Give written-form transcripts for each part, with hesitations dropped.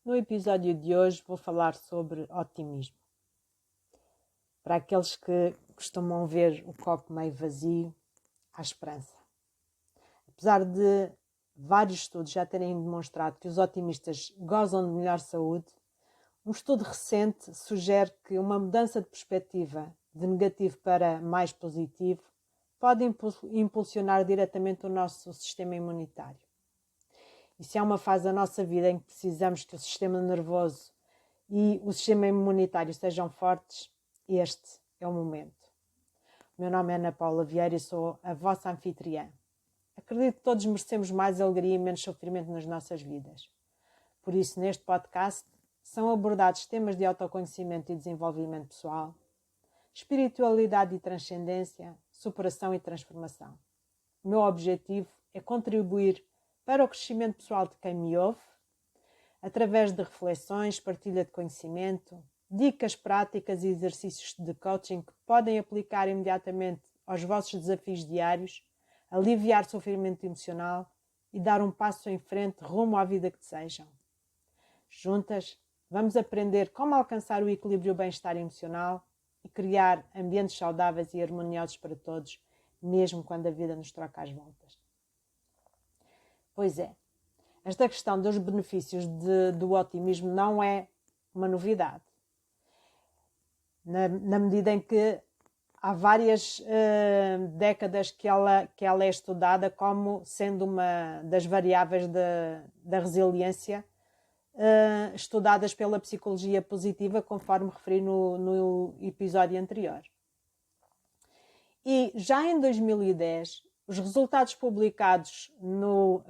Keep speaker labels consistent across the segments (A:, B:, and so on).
A: No episódio de hoje vou falar sobre otimismo. Para aqueles que costumam ver o copo meio vazio, há esperança. Apesar de vários estudos já terem demonstrado que os otimistas gozam de melhor saúde, um estudo recente sugere que uma mudança de perspectiva de negativo para mais positivo pode impulsionar diretamente o nosso sistema imunitário. E se há uma fase da nossa vida em que precisamos que o sistema nervoso e o sistema imunitário sejam fortes, este é o momento. O meu nome é Ana Paula Vieira e sou a vossa anfitriã. Acredito que todos merecemos mais alegria e menos sofrimento nas nossas vidas. Por isso, neste podcast, são abordados temas de autoconhecimento e desenvolvimento pessoal, espiritualidade e transcendência, superação e transformação. O meu objetivo é contribuir para o crescimento pessoal de quem me ouve, através de reflexões, partilha de conhecimento, dicas práticas e exercícios de coaching que podem aplicar imediatamente aos vossos desafios diários, aliviar sofrimento emocional e dar um passo em frente rumo à vida que desejam. Juntas, vamos aprender como alcançar o equilíbrio e o bem-estar emocional e criar ambientes saudáveis e harmoniosos para todos, mesmo quando a vida nos troca as voltas. Pois é, esta questão dos benefícios do otimismo não é uma novidade. Na medida em que há várias décadas que ela é estudada como sendo uma das variáveis da resiliência, estudadas pela psicologia positiva, conforme referi no episódio anterior. E já em 2010, os resultados publicados no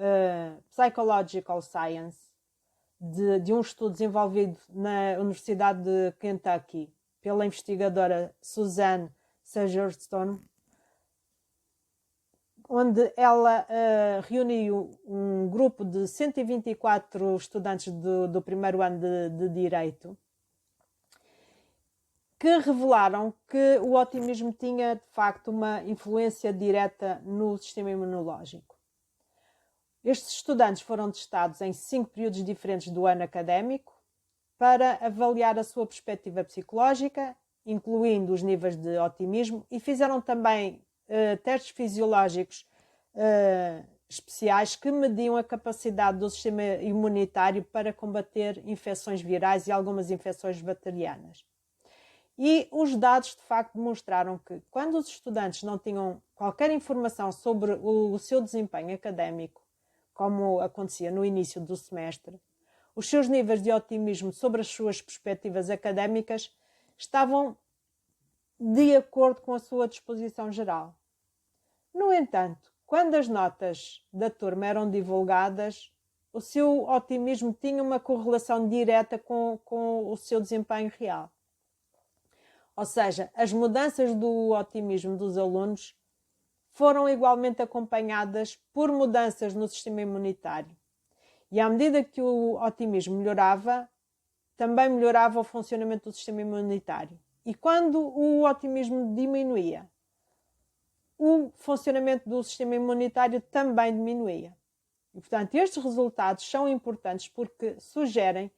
A: Psychological Science de um estudo desenvolvido na Universidade de Kentucky pela investigadora Suzanne Sagerstone, onde ela reuniu um grupo de 124 estudantes do primeiro ano de Direito, que revelaram que o otimismo tinha, de facto, uma influência direta no sistema imunológico. Estes estudantes foram testados em 5 períodos diferentes do ano académico para avaliar a sua perspectiva psicológica, incluindo os níveis de otimismo, e fizeram também testes fisiológicos especiais que mediam a capacidade do sistema imunitário para combater infecções virais e algumas infecções bacterianas. E os dados, de facto, demonstraram que quando os estudantes não tinham qualquer informação sobre o seu desempenho académico, como acontecia no início do semestre, os seus níveis de otimismo sobre as suas perspectivas académicas estavam de acordo com a sua disposição geral. No entanto, quando as notas da turma eram divulgadas, o seu otimismo tinha uma correlação direta com o seu desempenho real. Ou seja, as mudanças do otimismo dos alunos foram igualmente acompanhadas por mudanças no sistema imunitário. E à medida que o otimismo melhorava, também melhorava o funcionamento do sistema imunitário. E quando o otimismo diminuía, o funcionamento do sistema imunitário também diminuía. E, portanto, estes resultados são importantes porque sugerem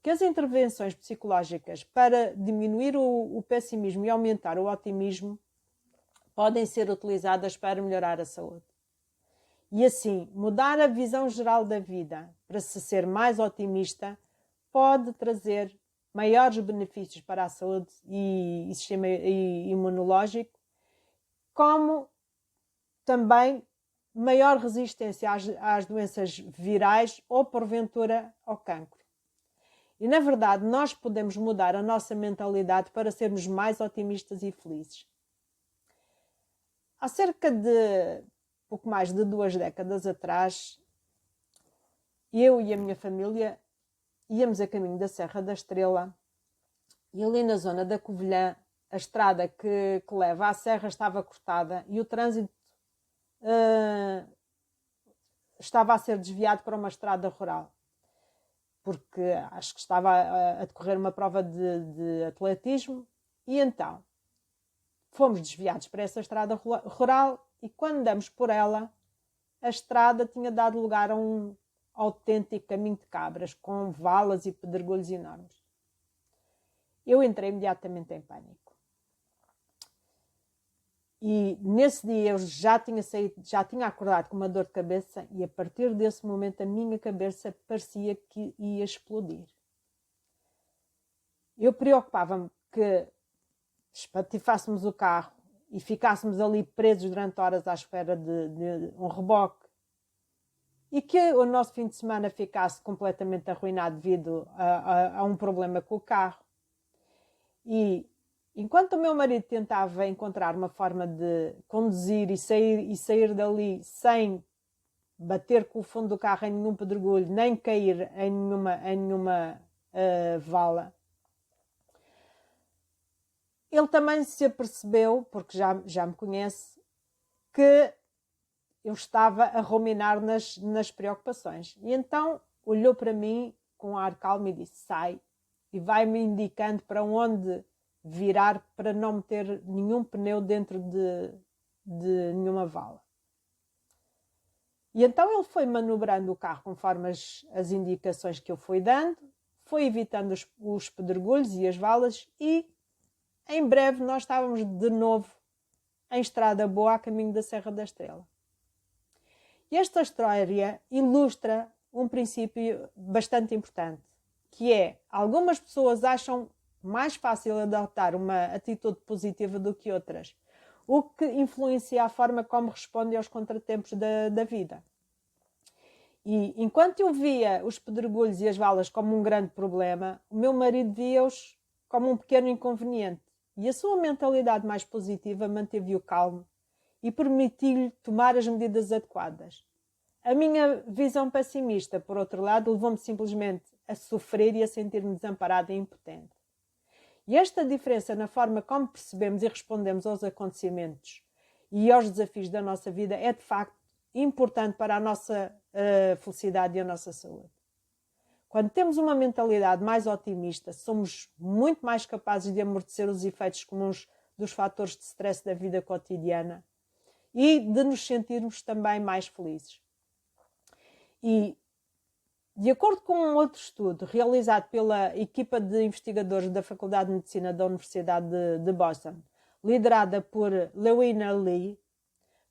A: que as intervenções psicológicas para diminuir o pessimismo e aumentar o otimismo podem ser utilizadas para melhorar a saúde. E assim, mudar a visão geral da vida para se ser mais otimista pode trazer maiores benefícios para a saúde e sistema imunológico, como também maior resistência às doenças virais ou, porventura, ao cancro. E, na verdade, nós podemos mudar a nossa mentalidade para sermos mais otimistas e felizes. Há cerca de pouco mais de 2 décadas atrás, eu e a minha família íamos a caminho da Serra da Estrela e ali na zona da Covilhã, a estrada que leva à serra estava cortada e o trânsito estava a ser desviado para uma estrada rural, porque acho que estava a decorrer uma prova de atletismo e então fomos desviados para essa estrada rural e quando damos por ela, a estrada tinha dado lugar a um autêntico caminho de cabras, com valas e pedregulhos enormes. Eu entrei imediatamente em pânico. E nesse dia eu já tinha saído, já tinha acordado com uma dor de cabeça e a partir desse momento a minha cabeça parecia que ia explodir. Eu preocupava-me que espatifássemos o carro e ficássemos ali presos durante horas à espera de um reboque e que o nosso fim de semana ficasse completamente arruinado devido a um problema com o carro. E enquanto o meu marido tentava encontrar uma forma de conduzir e sair dali sem bater com o fundo do carro em nenhum pedregulho, nem cair em nenhuma vala, ele também se apercebeu, porque já me conhece, que eu estava a ruminar nas preocupações. E então olhou para mim com um ar calmo e disse: sai, e vai-me indicando para onde virar para não meter nenhum pneu dentro de nenhuma vala. E então ele foi manobrando o carro conforme as indicações que eu fui dando, foi evitando os pedregulhos e as valas e em breve nós estávamos de novo em estrada boa a caminho da Serra da Estrela. E esta história ilustra um princípio bastante importante, que é, algumas pessoas acham mais fácil adotar uma atitude positiva do que outras, o que influencia a forma como respondem aos contratempos da vida. E enquanto eu via os pedregulhos e as valas como um grande problema, o meu marido via-os como um pequeno inconveniente. E a sua mentalidade mais positiva manteve-o calmo e permitiu-lhe tomar as medidas adequadas. A minha visão pessimista, por outro lado, levou-me simplesmente a sofrer e a sentir-me desamparada e impotente. E esta diferença na forma como percebemos e respondemos aos acontecimentos e aos desafios da nossa vida é, de facto, importante para a nossa felicidade e a nossa saúde. Quando temos uma mentalidade mais otimista, somos muito mais capazes de amortecer os efeitos comuns dos fatores de stress da vida cotidiana e de nos sentirmos também mais felizes. E, de acordo com um outro estudo realizado pela equipa de investigadores da Faculdade de Medicina da Universidade de Boston, liderada por Lewina Lee,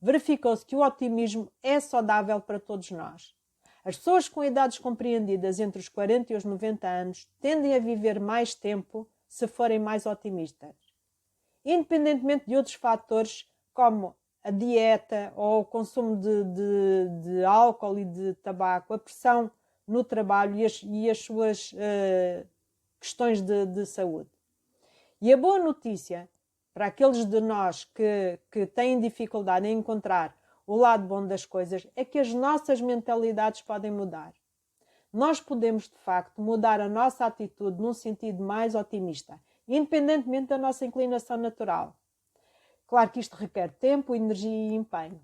A: verificou-se que o otimismo é saudável para todos nós. As pessoas com idades compreendidas entre os 40 e os 90 anos tendem a viver mais tempo se forem mais otimistas. Independentemente de outros fatores como a dieta ou o consumo de álcool e de tabaco, a pressão no trabalho e as suas questões de saúde. E a boa notícia para aqueles de nós que têm dificuldade em encontrar o lado bom das coisas é que as nossas mentalidades podem mudar. Nós podemos, de facto, mudar a nossa atitude num sentido mais otimista, independentemente da nossa inclinação natural. Claro que isto requer tempo, energia e empenho.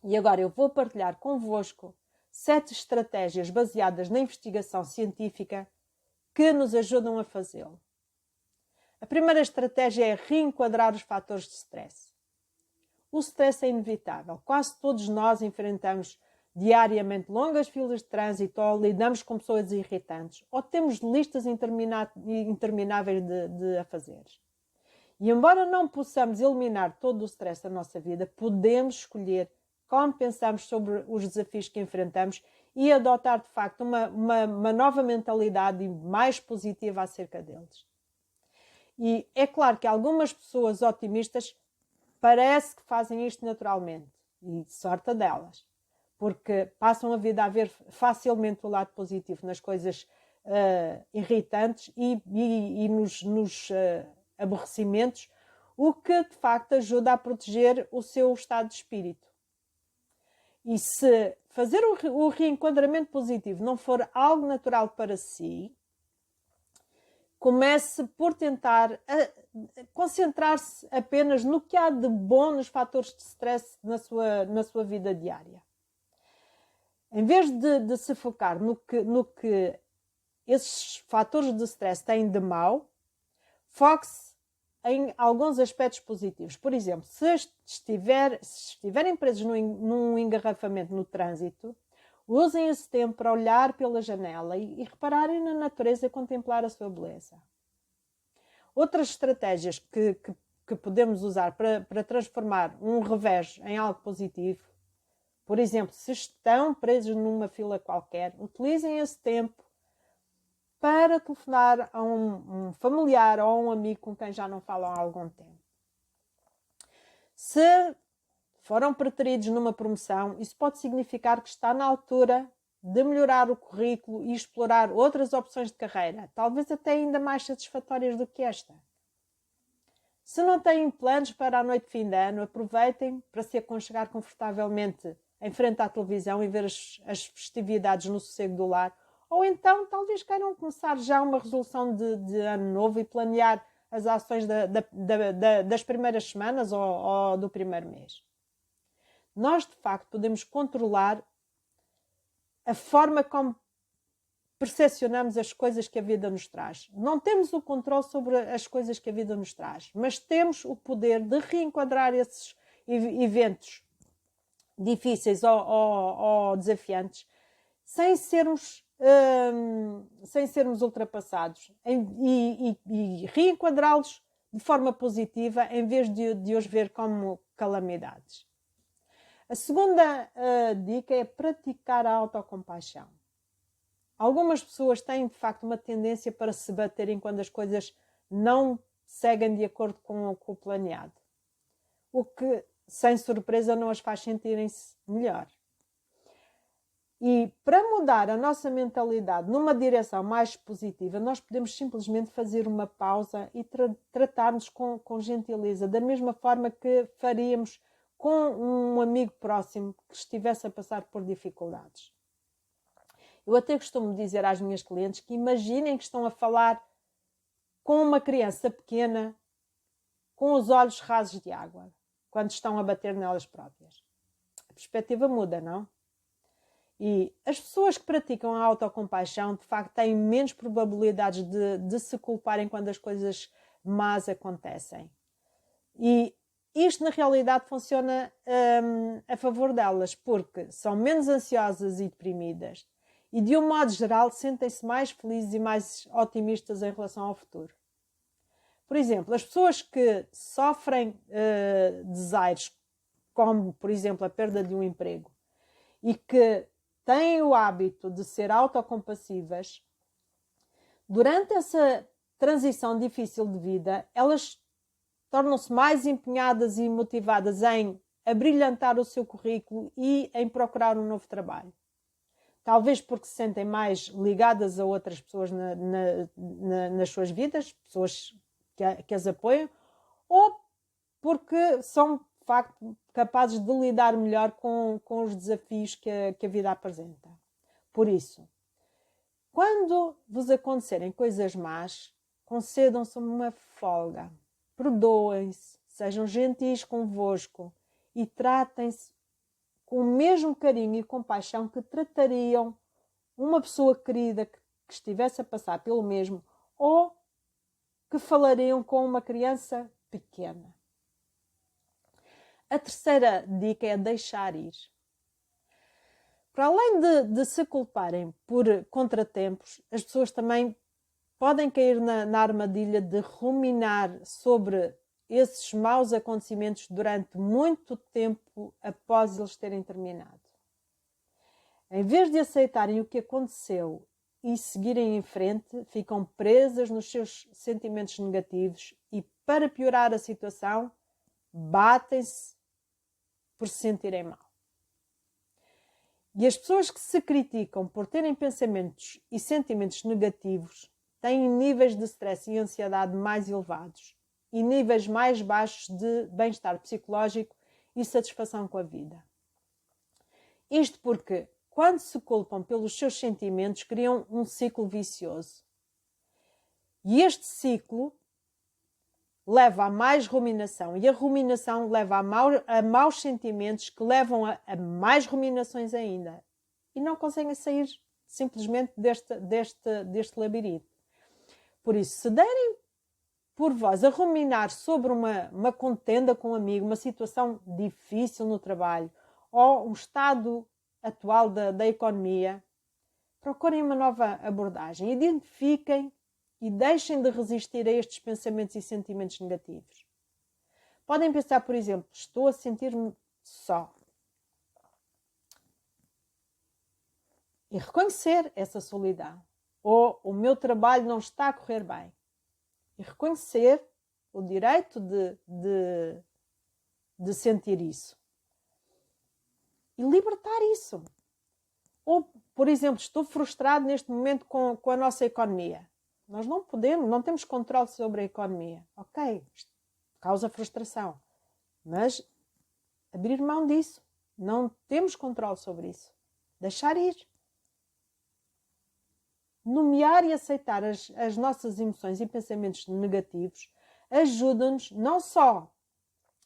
A: E agora eu vou partilhar convosco 7 estratégias baseadas na investigação científica que nos ajudam a fazê-lo. A primeira estratégia é reenquadrar os fatores de stress. O stress é inevitável. Quase todos nós enfrentamos diariamente longas filas de trânsito ou lidamos com pessoas irritantes ou temos listas intermináveis de afazeres. E embora não possamos eliminar todo o stress da nossa vida, podemos escolher como pensamos sobre os desafios que enfrentamos e adotar de facto uma nova mentalidade mais positiva acerca deles. E é claro que algumas pessoas otimistas parece que fazem isto naturalmente, e sorte delas, porque passam a vida a ver facilmente o lado positivo nas coisas irritantes e nos aborrecimentos, o que de facto ajuda a proteger o seu estado de espírito. E se fazer o reenquadramento positivo não for algo natural para si, comece por tentar concentrar-se apenas no que há de bom nos fatores de stress na sua vida diária. Em vez de se focar no que esses fatores de stress têm de mau, foque-se em alguns aspectos positivos. Por exemplo, se estiverem presos num engarrafamento no trânsito, Usem esse tempo para olhar pela janela e repararem na natureza e contemplar a sua beleza. Outras estratégias que podemos usar para transformar um revés em algo positivo, por exemplo, se estão presos numa fila qualquer, utilizem esse tempo para telefonar a um familiar ou a um amigo com quem já não falam há algum tempo. Se foram preteridos numa promoção, isso pode significar que está na altura de melhorar o currículo e explorar outras opções de carreira, talvez até ainda mais satisfatórias do que esta. Se não têm planos para a noite de fim de ano, aproveitem para se aconchegar confortavelmente em frente à televisão e ver as festividades no sossego do lar, ou então talvez queiram começar já uma resolução de ano novo e planear as ações das primeiras semanas ou do primeiro mês. Nós, de facto, podemos controlar a forma como percepcionamos as coisas que a vida nos traz. Não temos o controle sobre as coisas que a vida nos traz, mas temos o poder de reenquadrar esses eventos difíceis ou desafiantes sem sermos ultrapassados e reenquadrá-los de forma positiva em vez de os ver como calamidades. A segunda dica é praticar a autocompaixão. Algumas pessoas têm, de facto, uma tendência para se baterem quando as coisas não seguem de acordo com o planeado. O que, sem surpresa, não as faz sentirem-se melhor. E para mudar a nossa mentalidade numa direção mais positiva, nós podemos simplesmente fazer uma pausa e tratar-nos com gentileza, da mesma forma que faríamos com um amigo próximo que estivesse a passar por dificuldades. Eu até costumo dizer às minhas clientes que imaginem que estão a falar com uma criança pequena com os olhos rasos de água, quando estão a bater nelas próprias. A perspectiva muda, não? E as pessoas que praticam a autocompaixão, de facto, têm menos probabilidades de se culparem quando as coisas más acontecem. E isto, na realidade, funciona a favor delas, porque são menos ansiosas e deprimidas e, de um modo geral, sentem-se mais felizes e mais otimistas em relação ao futuro. Por exemplo, as pessoas que sofrem desaires, como, por exemplo, a perda de um emprego, e que têm o hábito de ser autocompassivas, durante essa transição difícil de vida, elas tornam-se mais empenhadas e motivadas em abrilhantar o seu currículo e em procurar um novo trabalho. Talvez porque se sentem mais ligadas a outras pessoas nas suas vidas, pessoas que as apoiam, ou porque são, de facto, capazes de lidar melhor com os desafios que a vida apresenta. Por isso, quando vos acontecerem coisas más, concedam-se uma folga. Perdoem-se, sejam gentis convosco e tratem-se com o mesmo carinho e compaixão que tratariam uma pessoa querida que estivesse a passar pelo mesmo ou que falariam com uma criança pequena. A terceira dica é deixar ir. Para além de se culparem por contratempos, as pessoas também podem cair na armadilha de ruminar sobre esses maus acontecimentos durante muito tempo após eles terem terminado. Em vez de aceitarem o que aconteceu e seguirem em frente, ficam presas nos seus sentimentos negativos e, para piorar a situação, batem-se por se sentirem mal. E as pessoas que se criticam por terem pensamentos e sentimentos negativos têm níveis de stress e ansiedade mais elevados e níveis mais baixos de bem-estar psicológico e satisfação com a vida. Isto porque, quando se culpam pelos seus sentimentos, criam um ciclo vicioso. E este ciclo leva a mais ruminação e a ruminação leva a maus sentimentos que levam a mais ruminações ainda. E não conseguem sair simplesmente deste labirinto. Por isso, se derem por vós a ruminar sobre uma contenda com um amigo, uma situação difícil no trabalho ou um estado atual da economia, procurem uma nova abordagem, identifiquem e deixem de resistir a estes pensamentos e sentimentos negativos. Podem pensar, por exemplo, estou a sentir-me só. E reconhecer essa solidão. Ou o meu trabalho não está a correr bem. E reconhecer o direito de sentir isso. E libertar isso. Ou, por exemplo, estou frustrado neste momento com a nossa economia. Nós não temos controle sobre a economia. Ok, isto causa frustração. Mas abrir mão disso. Não temos controle sobre isso. Deixar ir. Nomear e aceitar as nossas emoções e pensamentos negativos ajuda-nos não só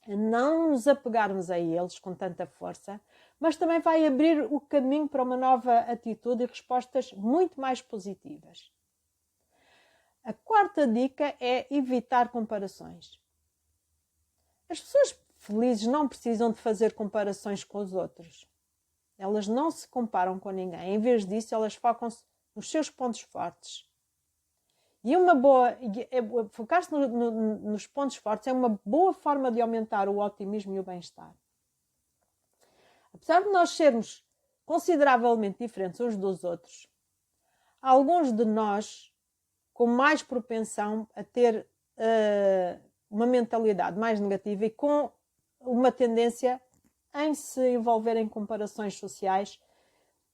A: a não nos apegarmos a eles com tanta força, mas também vai abrir o caminho para uma nova atitude e respostas muito mais positivas. A quarta dica é evitar comparações. As pessoas felizes não precisam de fazer comparações com os outros. Elas não se comparam com ninguém. Em vez disso, elas focam-se nos seus pontos fortes. E focar-se nos pontos fortes é uma boa forma de aumentar o otimismo e o bem-estar. Apesar de nós sermos consideravelmente diferentes uns dos outros, alguns de nós com mais propensão a ter uma mentalidade mais negativa e com uma tendência em se envolver em comparações sociais,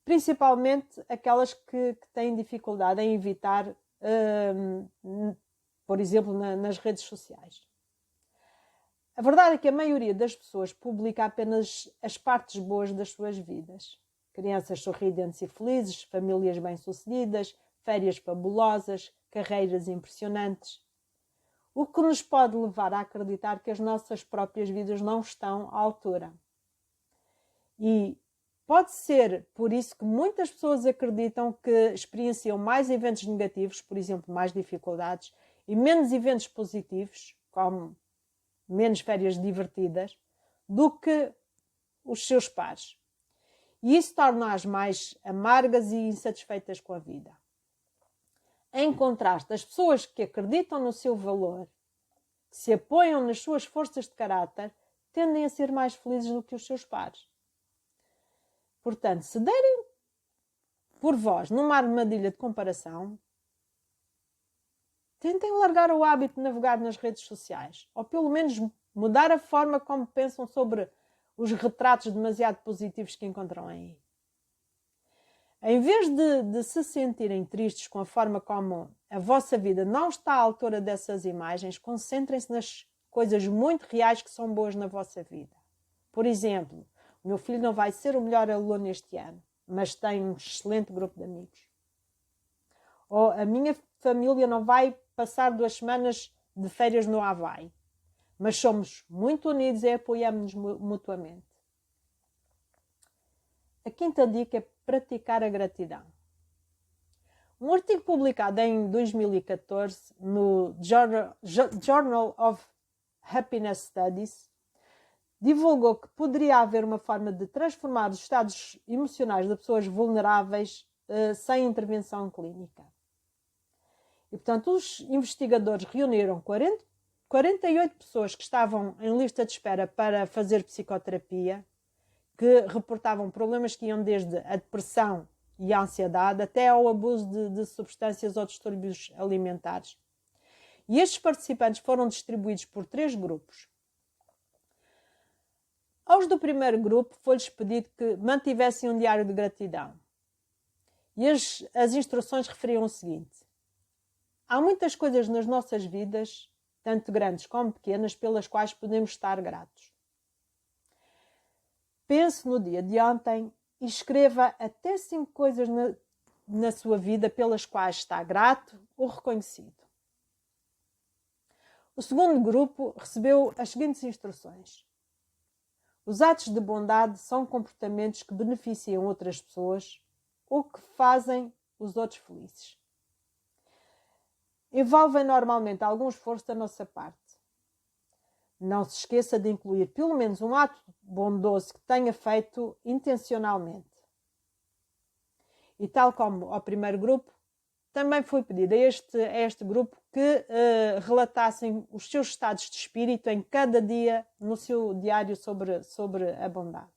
A: principalmente aquelas que têm dificuldade em evitar, por exemplo, nas redes sociais. A verdade é que a maioria das pessoas publica apenas as partes boas das suas vidas. Crianças sorridentes e felizes, famílias bem-sucedidas, férias fabulosas, carreiras impressionantes. O que nos pode levar a acreditar que as nossas próprias vidas não estão à altura. E pode ser por isso que muitas pessoas acreditam que experienciam mais eventos negativos, por exemplo, mais dificuldades, e menos eventos positivos, como menos férias divertidas, do que os seus pares. E isso torna-as mais amargas e insatisfeitas com a vida. Em contraste, as pessoas que acreditam no seu valor, que se apoiam nas suas forças de caráter, tendem a ser mais felizes do que os seus pares. Portanto, se derem por vós numa armadilha de comparação, tentem largar o hábito de navegar nas redes sociais, ou pelo menos mudar a forma como pensam sobre os retratos demasiado positivos que encontram aí. Em vez de se sentirem tristes com a forma como a vossa vida não está à altura dessas imagens, concentrem-se nas coisas muito reais que são boas na vossa vida. Por exemplo, o meu filho não vai ser o melhor aluno este ano, mas tem um excelente grupo de amigos. Ou a minha família não vai passar 2 semanas de férias no Havaí, mas somos muito unidos e apoiamos-nos mutuamente. A quinta dica é praticar a gratidão. Um artigo publicado em 2014 no Journal of Happiness Studies divulgou que poderia haver uma forma de transformar os estados emocionais de pessoas vulneráveis sem intervenção clínica. E, portanto, os investigadores reuniram 48 pessoas que estavam em lista de espera para fazer psicoterapia, que reportavam problemas que iam desde a depressão e a ansiedade até ao abuso de substâncias ou distúrbios alimentares. E estes participantes foram distribuídos por 3 grupos. Aos do primeiro grupo foi-lhes pedido que mantivessem um diário de gratidão. E as instruções referiam o seguinte: há muitas coisas nas nossas vidas, tanto grandes como pequenas, pelas quais podemos estar gratos. Pense no dia de ontem e escreva até 5 coisas na sua vida pelas quais está grato ou reconhecido. O segundo grupo recebeu as seguintes instruções: os atos de bondade são comportamentos que beneficiam outras pessoas ou que fazem os outros felizes. Envolvem normalmente algum esforço da nossa parte. Não se esqueça de incluir pelo menos um ato bondoso que tenha feito intencionalmente. E tal como ao primeiro grupo, também foi pedido a este grupo que relatassem os seus estados de espírito em cada dia no seu diário sobre a bondade.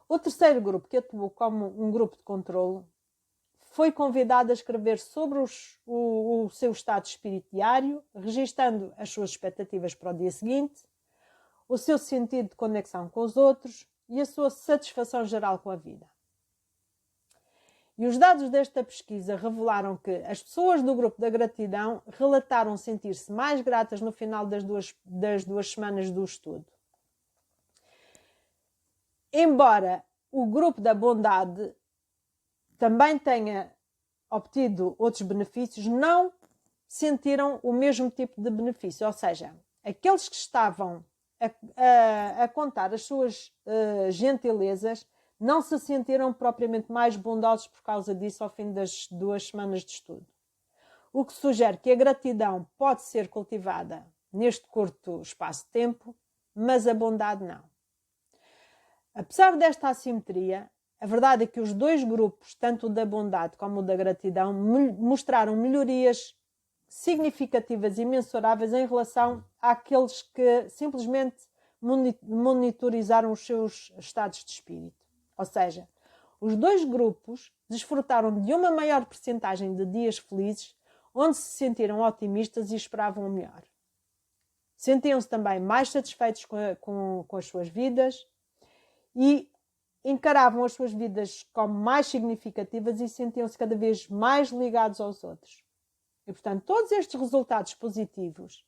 A: O terceiro grupo, que atuou como um grupo de controlo, foi convidado a escrever sobre o seu estado de espírito diário, registando as suas expectativas para o dia seguinte, o seu sentido de conexão com os outros e a sua satisfação geral com a vida. E os dados desta pesquisa revelaram que as pessoas do grupo da gratidão relataram sentir-se mais gratas no final das duas semanas do estudo. Embora o grupo da bondade também tenha obtido outros benefícios, não sentiram o mesmo tipo de benefício. Ou seja, aqueles que estavam a contar as suas gentilezas não se sentiram propriamente mais bondosos por causa disso ao fim das 2 semanas de estudo. O que sugere que a gratidão pode ser cultivada neste curto espaço de tempo, mas a bondade não. Apesar desta assimetria, a verdade é que os dois grupos, tanto o da bondade como o da gratidão, mostraram melhorias significativas e mensuráveis em relação àqueles que simplesmente monitorizaram os seus estados de espírito. Ou seja, os dois grupos desfrutaram de uma maior percentagem de dias felizes, onde se sentiram otimistas e esperavam o melhor. Sentiam-se também mais satisfeitos com as suas vidas e encaravam as suas vidas como mais significativas e sentiam-se cada vez mais ligados aos outros. E, portanto, todos estes resultados positivos,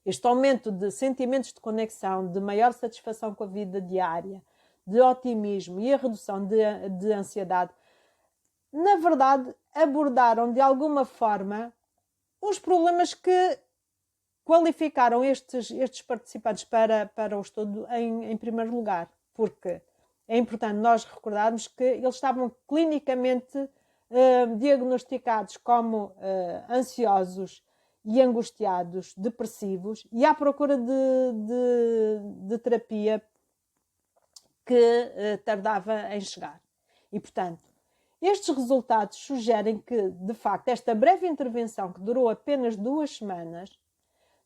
A: este aumento de sentimentos de conexão, de maior satisfação com a vida diária, de otimismo e a redução de ansiedade, na verdade, abordaram de alguma forma os problemas que qualificaram estes participantes para o estudo em primeiro lugar, porque é importante nós recordarmos que eles estavam clinicamente diagnosticados como ansiosos e angustiados, depressivos e à procura de terapia que tardava em chegar. E, portanto, estes resultados sugerem que, de facto, esta breve intervenção, que durou apenas 2 semanas,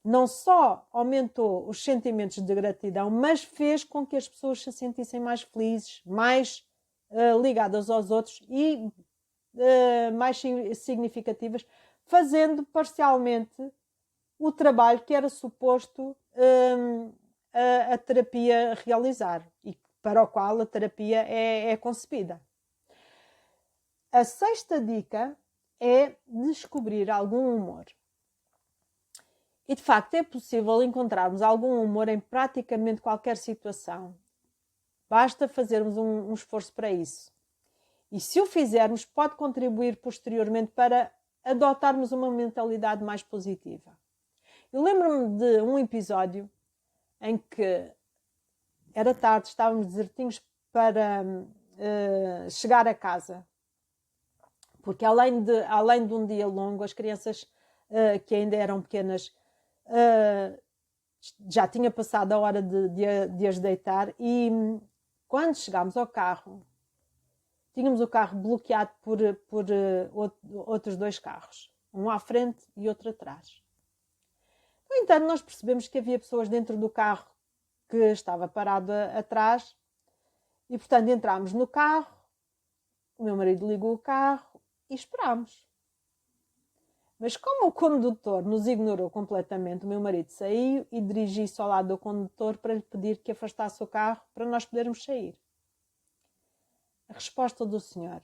A: não só aumentou os sentimentos de gratidão, mas fez com que as pessoas se sentissem mais felizes, mais ligadas aos outros e mais significativas, fazendo parcialmente o trabalho que era suposto a terapia realizar e para o qual a terapia é concebida. A 6ª dica é descobrir algum humor. E, de facto, é possível encontrarmos algum humor em praticamente qualquer situação. Basta fazermos um esforço para isso. E, se o fizermos, pode contribuir posteriormente para adotarmos uma mentalidade mais positiva. Eu lembro-me de um episódio em que era tarde, estávamos desertinhos para chegar a casa. Porque além de um dia longo, as crianças que ainda eram pequenas já tinha passado a hora de as deitar e quando chegámos ao carro, tínhamos o carro bloqueado por outros 2 carros, um à frente e outro atrás. No entanto, nós percebemos que havia pessoas dentro do carro que estava parado atrás e, portanto, entramos no carro, o meu marido ligou o carro e esperámos. Mas como o condutor nos ignorou completamente, o meu marido saiu e dirigiu-se ao lado do condutor para lhe pedir que afastasse o carro para nós podermos sair. A resposta do senhor: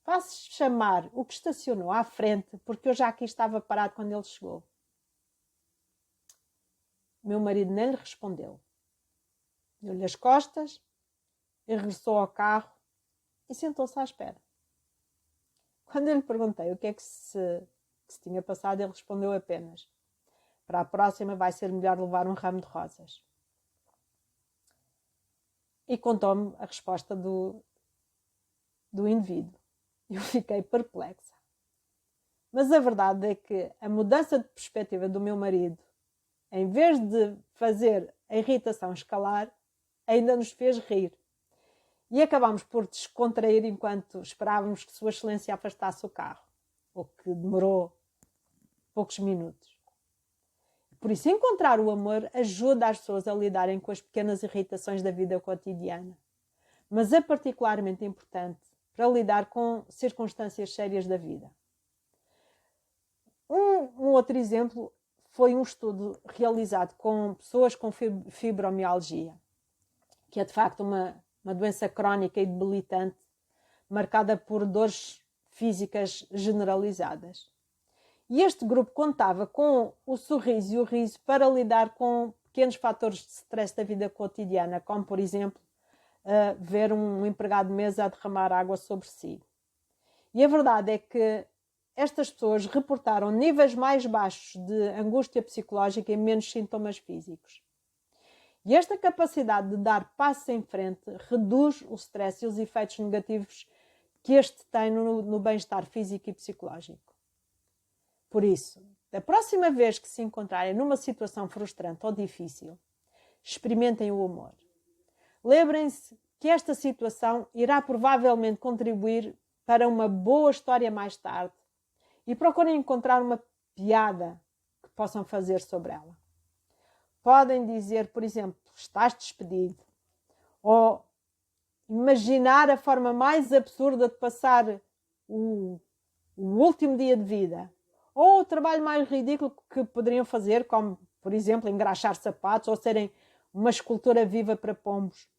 A: vá-se chamar o que estacionou à frente, porque eu já aqui estava parado quando ele chegou. O meu marido nem lhe respondeu. Deu-lhe as costas, regressou ao carro e sentou-se à espera. Quando eu lhe perguntei o que é que se tinha passado, ele respondeu apenas: para a próxima vai ser melhor levar um ramo de rosas. E contou-me a resposta do indivíduo. Eu fiquei perplexa. Mas a verdade é que a mudança de perspectiva do meu marido, em vez de fazer a irritação escalar, ainda nos fez rir. e acabámos por descontrair enquanto esperávamos que Sua Excelência afastasse o carro, o que demorou poucos minutos. Por isso, encontrar o amor ajuda as pessoas a lidarem com as pequenas irritações da vida cotidiana, mas é particularmente importante para lidar com circunstâncias sérias da vida. Um outro exemplo foi um estudo realizado com pessoas com fibromialgia, que é de facto uma doença crónica e debilitante, marcada por dores físicas generalizadas. E este grupo contava com o sorriso e o riso para lidar com pequenos fatores de stress da vida cotidiana, como, por exemplo, ver um empregado de mesa a derramar água sobre si. E a verdade é que estas pessoas reportaram níveis mais baixos de angústia psicológica e menos sintomas físicos. E esta capacidade de dar passos em frente reduz o stress e os efeitos negativos que este tem no bem-estar físico e psicológico. Por isso, da próxima vez que se encontrarem numa situação frustrante ou difícil, experimentem o humor. Lembrem-se que esta situação irá provavelmente contribuir para uma boa história mais tarde e procurem encontrar uma piada que possam fazer sobre ela. Podem dizer, por exemplo, estás despedido, ou imaginar a forma mais absurda de passar o último dia de vida, ou o trabalho mais ridículo que poderiam fazer, como, por exemplo, engraxar sapatos ou serem uma escultura viva para pombos.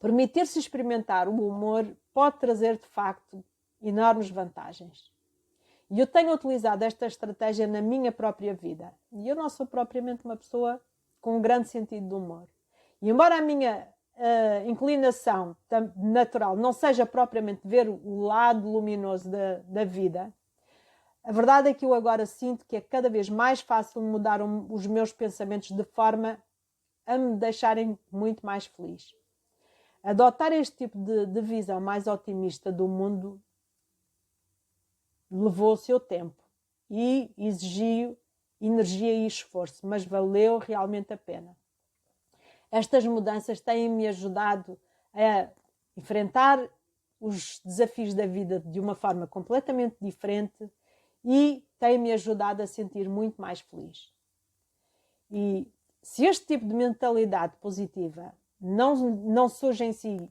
A: Permitir-se experimentar o humor pode trazer, de facto, enormes vantagens. E eu tenho utilizado esta estratégia na minha própria vida. E eu não sou propriamente uma pessoa com um grande sentido de humor. E embora a minha inclinação natural não seja propriamente ver o lado luminoso da vida, a verdade é que eu agora sinto que é cada vez mais fácil mudar os meus pensamentos de forma a me deixarem muito mais feliz. Adotar este tipo de visão mais otimista do mundo levou o seu tempo e exigiu energia e esforço, mas valeu realmente a pena. Estas mudanças têm-me ajudado a enfrentar os desafios da vida de uma forma completamente diferente e têm-me ajudado a sentir muito mais feliz. E se este tipo de mentalidade positiva não surge em si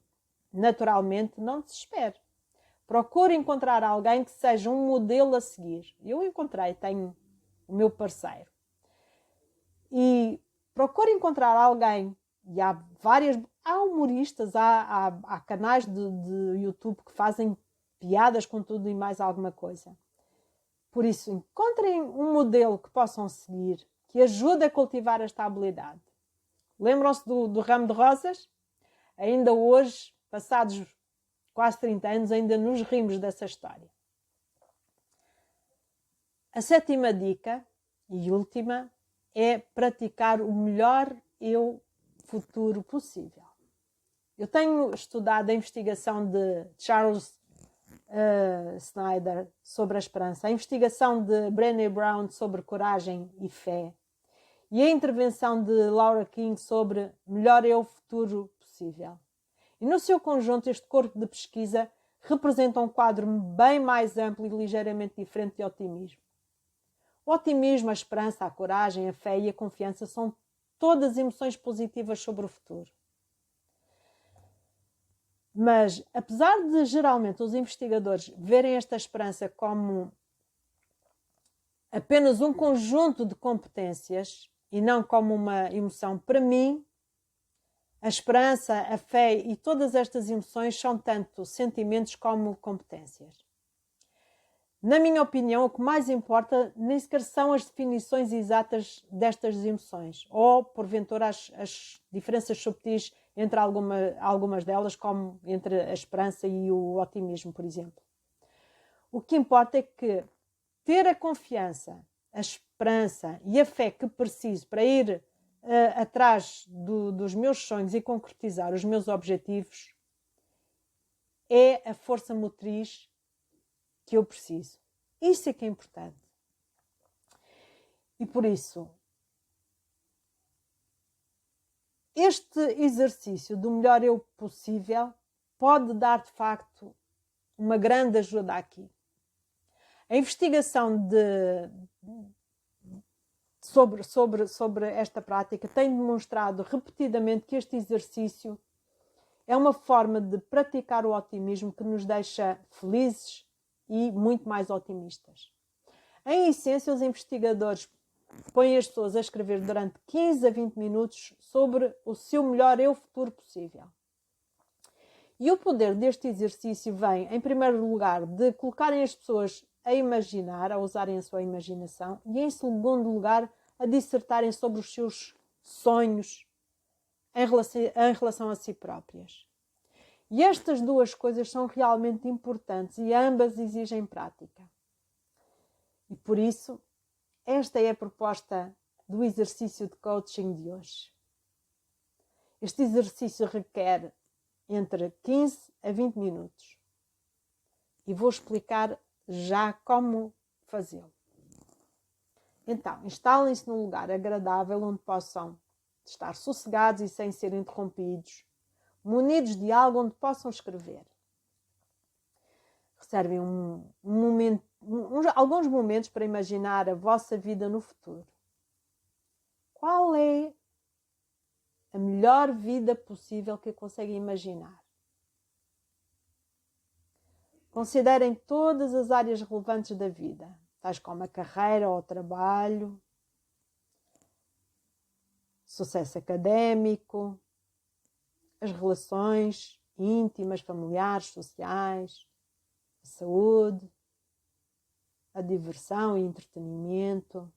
A: naturalmente, não desespere. Procure encontrar alguém que seja um modelo a seguir. Eu encontrei, tenho o meu parceiro. E procure encontrar alguém, e há humoristas, há canais de YouTube que fazem piadas com tudo e mais alguma coisa. Por isso, encontrem um modelo que possam seguir, que ajude a cultivar esta habilidade. Lembram-se do ramo de rosas? Ainda hoje, passados quase 30 anos, ainda nos rimos dessa história. A 7ª dica, e última, é praticar o melhor eu futuro possível. Eu tenho estudado a investigação de Charles Snyder sobre a esperança, a investigação de Brené Brown sobre coragem e fé e a intervenção de Laura King sobre melhor eu futuro possível. E no seu conjunto, este corpo de pesquisa representa um quadro bem mais amplo e ligeiramente diferente de otimismo. O otimismo, a esperança, a coragem, a fé e a confiança são todas emoções positivas sobre o futuro. Mas, apesar de geralmente os investigadores verem esta esperança como apenas um conjunto de competências e não como uma emoção, para mim, a esperança, a fé e todas estas emoções são tanto sentimentos como competências. Na minha opinião, o que mais importa nem sequer são as definições exatas destas emoções, ou, porventura, as diferenças subtis entre algumas delas, como entre a esperança e o otimismo, por exemplo. O que importa é que ter a confiança, a esperança e a fé que preciso para ir atrás dos meus sonhos e concretizar os meus objetivos é a força motriz que eu preciso. Isso é que é importante. E por isso, Este exercício do melhor eu possível pode dar, de facto, uma grande ajuda aqui. A investigação sobre esta prática tem demonstrado repetidamente que este exercício é uma forma de praticar o otimismo que nos deixa felizes e muito mais otimistas. Em essência, os investigadores põem as pessoas a escrever durante 15 a 20 minutos sobre o seu melhor eu futuro possível. E o poder deste exercício vem, em primeiro lugar, de colocarem as pessoas a imaginar, a usarem a sua imaginação, e em segundo lugar, a dissertarem sobre os seus sonhos em relação a si próprias. E estas duas coisas são realmente importantes e ambas exigem prática. E por isso, esta é a proposta do exercício de coaching de hoje. Este exercício requer entre 15 a 20 minutos. E vou explicar já como fazê-lo. Então, instalem-se num lugar agradável onde possam estar sossegados e sem ser interrompidos, munidos de algo onde possam escrever. Reservem alguns momentos para imaginar a vossa vida no futuro. Qual é a melhor vida possível que conseguem imaginar? Considerem todas as áreas relevantes da vida, tais como a carreira ou o trabalho, sucesso académico, as relações íntimas, familiares, sociais, a saúde, a diversão e entretenimento.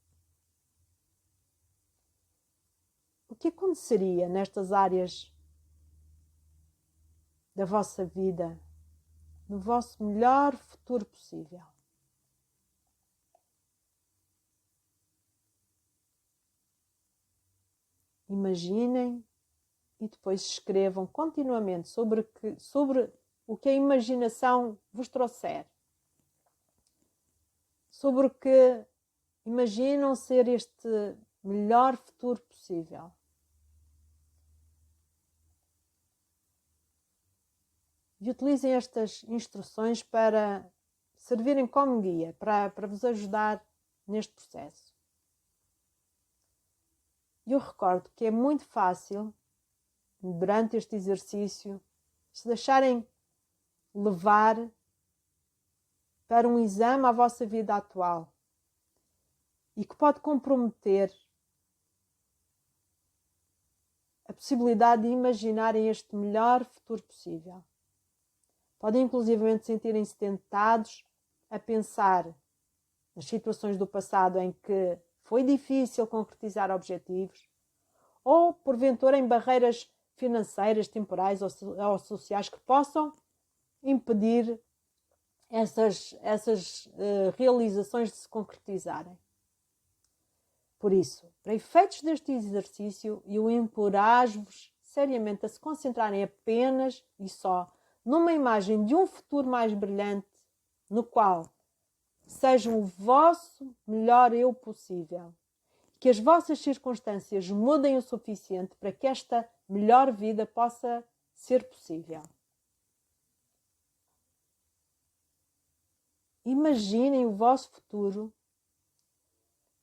A: O que aconteceria nestas áreas da vossa vida no vosso melhor futuro possível? Imaginem e depois escrevam continuamente sobre o que a imaginação vos trouxer. Sobre o que imaginam ser este melhor futuro possível. E utilizem estas instruções para servirem como guia, para vos ajudar neste processo. E eu recordo que é muito fácil, durante este exercício, se deixarem levar para um exame à vossa vida atual e que pode comprometer a possibilidade de imaginarem este melhor futuro possível. Podem inclusivamente sentirem-se tentados a pensar nas situações do passado em que foi difícil concretizar objetivos, ou porventura em barreiras financeiras, temporais ou sociais que possam impedir essas realizações de se concretizarem. Por isso, para efeitos deste exercício, eu encorajo-vos seriamente a se concentrarem apenas e só numa imagem de um futuro mais brilhante, no qual sejam o vosso melhor eu possível. Que as vossas circunstâncias mudem o suficiente para que esta melhor vida possa ser possível. Imaginem o vosso futuro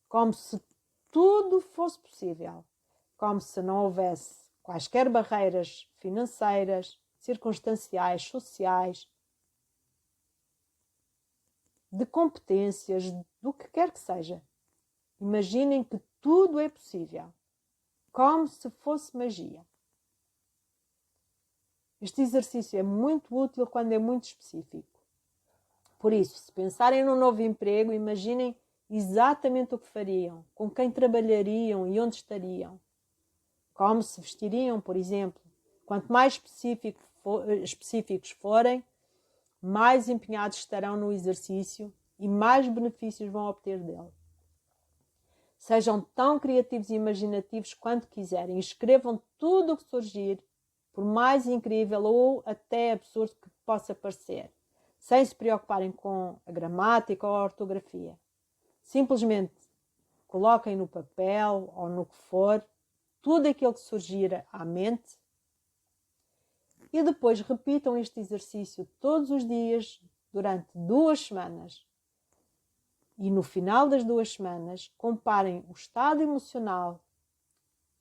A: como se tudo fosse possível, como se não houvesse quaisquer barreiras financeiras, circunstanciais, sociais, de competências, do que quer que seja. Imaginem que tudo é possível, como se fosse magia. Este exercício é muito útil quando é muito específico. Por isso, se pensarem num novo emprego, imaginem exatamente o que fariam, com quem trabalhariam e onde estariam, como se vestiriam, por exemplo. Quanto mais específicos forem, mais empenhados estarão no exercício e mais benefícios vão obter dele. Sejam tão criativos e imaginativos quanto quiserem. Escrevam tudo o que surgir, por mais incrível ou até absurdo que possa parecer, sem se preocuparem com a gramática ou a ortografia. Simplesmente coloquem no papel ou no que for tudo aquilo que surgir à mente e depois repitam este exercício todos os dias durante 2 semanas. E no final das 2 semanas, comparem o estado emocional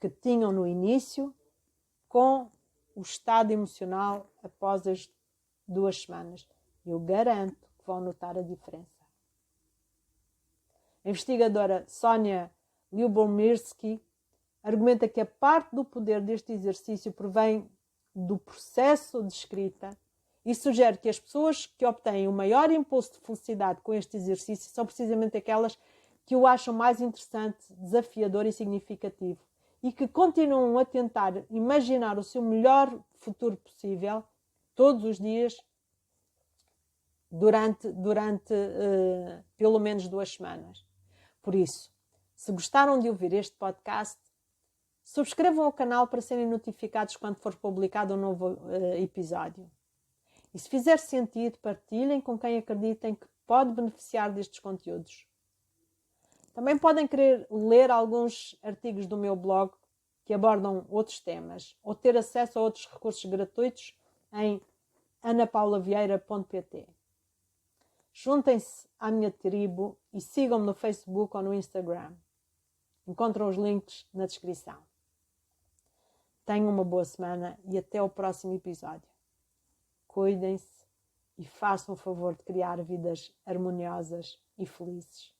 A: que tinham no início com o estado emocional após as 2 semanas. Eu garanto que vão notar a diferença. A investigadora Sonia Lyubomirsky argumenta que a parte do poder deste exercício provém do processo de escrita e sugere que as pessoas que obtêm o maior impulso de felicidade com este exercício são precisamente aquelas que o acham mais interessante, desafiador e significativo e que continuam a tentar imaginar o seu melhor futuro possível todos os dias durante pelo menos 2 semanas. Por isso, se gostaram de ouvir este podcast, subscrevam o canal para serem notificados quando for publicado um novo episódio. E se fizer sentido, partilhem com quem acreditem que pode beneficiar destes conteúdos. Também podem querer ler alguns artigos do meu blog que abordam outros temas ou ter acesso a outros recursos gratuitos em anapaulavieira.pt. Juntem-se à minha tribo e sigam-me no Facebook ou no Instagram. Encontram os links na descrição. Tenham uma boa semana e até o próximo episódio. Cuidem-se e façam o favor de criar vidas harmoniosas e felizes.